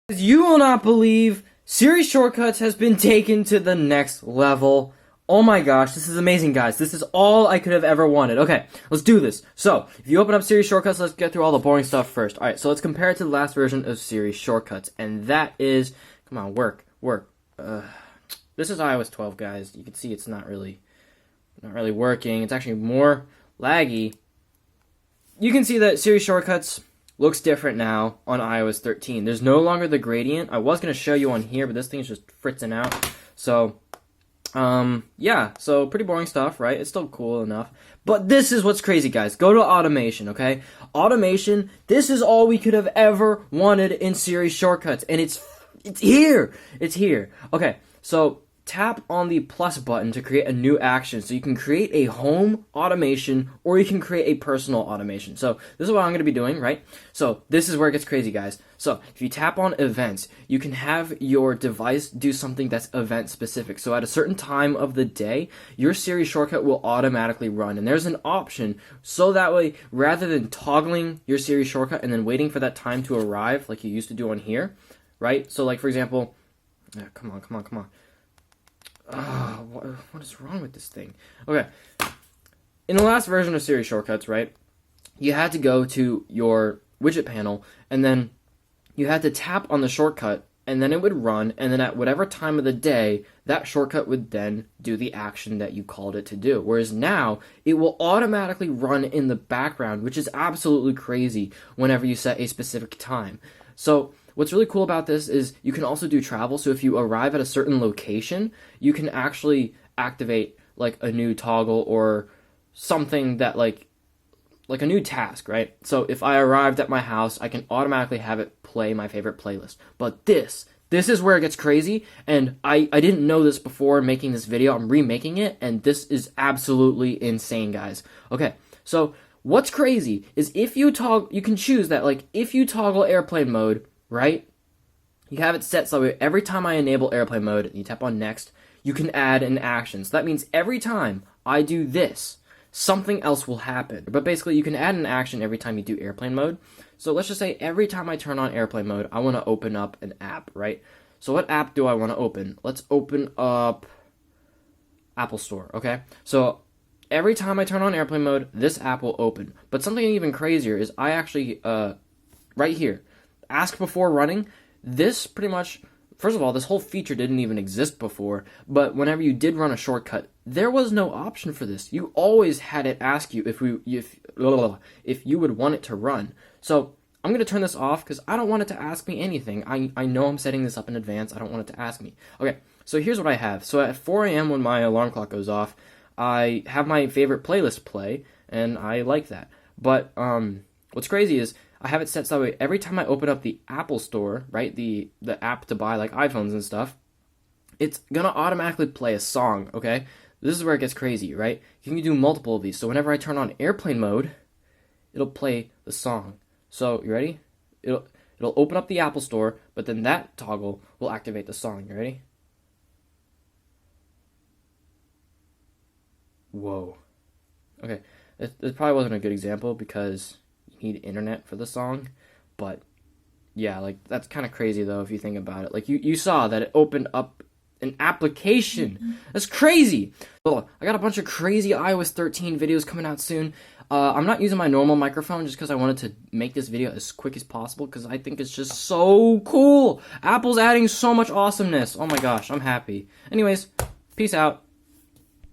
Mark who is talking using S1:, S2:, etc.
S1: You will not believe Siri shortcuts has been taken to the next level. Oh my gosh, this is amazing, guys. This is all I could have ever wanted. Okay, let's do this. So, if you open up Siri shortcuts, let's get through all the boring stuff first. Alright, so let's compare it to the last version of Siri shortcuts. And that is, come on, work. This is iOS 12, guys. You can see it's not really working. It's actually more laggy. You can see that Siri shortcuts looks different now on iOS 13. There's no longer the gradient. I was going to show you on here, but this thing's just fritzing out. So, yeah, so pretty boring stuff, right? It's still cool enough. But this is what's crazy, guys. Go to automation, okay? Automation, this is all we could have ever wanted in Siri shortcuts. And it's here. It's here. Okay, so tap on the plus button to create a new action. So you can create a home automation or you can create a personal automation. So this is what I'm going to be doing, right? So this is where it gets crazy, guys. So if you tap on events, you can have your device do something that's event specific. So at a certain time of the day, your Siri shortcut will automatically run. And there's an option so that way, rather than toggling your Siri shortcut and then waiting for that time to arrive like you used to do on here, right? So like, for example, come on. What is wrong with this thing? Okay. In the last version of Siri shortcuts, right, you had to go to your widget panel, and then you had to tap on the shortcut, and then it would run, and then at whatever time of the day, that shortcut would then do the action that you called it to do. Whereas now, it will automatically run in the background, which is absolutely crazy whenever you set a specific time. So what's really cool about this is you can also do travel. So if you arrive at a certain location, you can actually activate like a new toggle or something that like a new task, right? So if I arrived at my house, I can automatically have it play my favorite playlist. But this is where it gets crazy, and I didn't know this before making this video. I'm remaking it, and this is absolutely insane, guys. Okay, so what's crazy is if you you can choose that, like, if you toggle airplane mode, right? You have it set so every time I enable airplane mode, and you tap on next, you can add an action. So that means every time I do this, something else will happen. But basically, you can add an action every time you do airplane mode. So let's just say every time I turn on airplane mode, I want to open up an app, right? So what app do I want to open? Let's open up Apple Store, okay? So every time I turn on airplane mode, this app will open. But something even crazier is I actually, right here, ask before running, this pretty much, first of all, this whole feature didn't even exist before, but whenever you did run a shortcut, there was no option for this. You always had it ask you if you would want it to run. So I'm going to turn this off because I don't want it to ask me anything. I know I'm setting this up in advance. I don't want it to ask me. Okay, so here's what I have. So at 4 a.m. when my alarm clock goes off, I have my favorite playlist play, and I like that. But what's crazy is I have it set so that way every time I open up the Apple Store, right, the app to buy like iPhones and stuff, it's gonna automatically play a song, okay? This is where it gets crazy, right? You can do multiple of these. So whenever I turn on airplane mode, it'll play the song. So, you ready? It'll open up the Apple Store, but then that toggle will activate the song. You ready? Whoa. Okay, this probably wasn't a good example because need internet for the song, but yeah, like, that's kind of crazy though if you think about it. Like, you saw that it opened up an application. That's crazy. Well, I got a bunch of crazy iOS 13 videos coming out soon. I'm not using my normal microphone just because I wanted to make this video as quick as possible because I think it's just so cool. Apple's adding so much awesomeness. Oh my gosh, I'm happy. Anyways, peace out.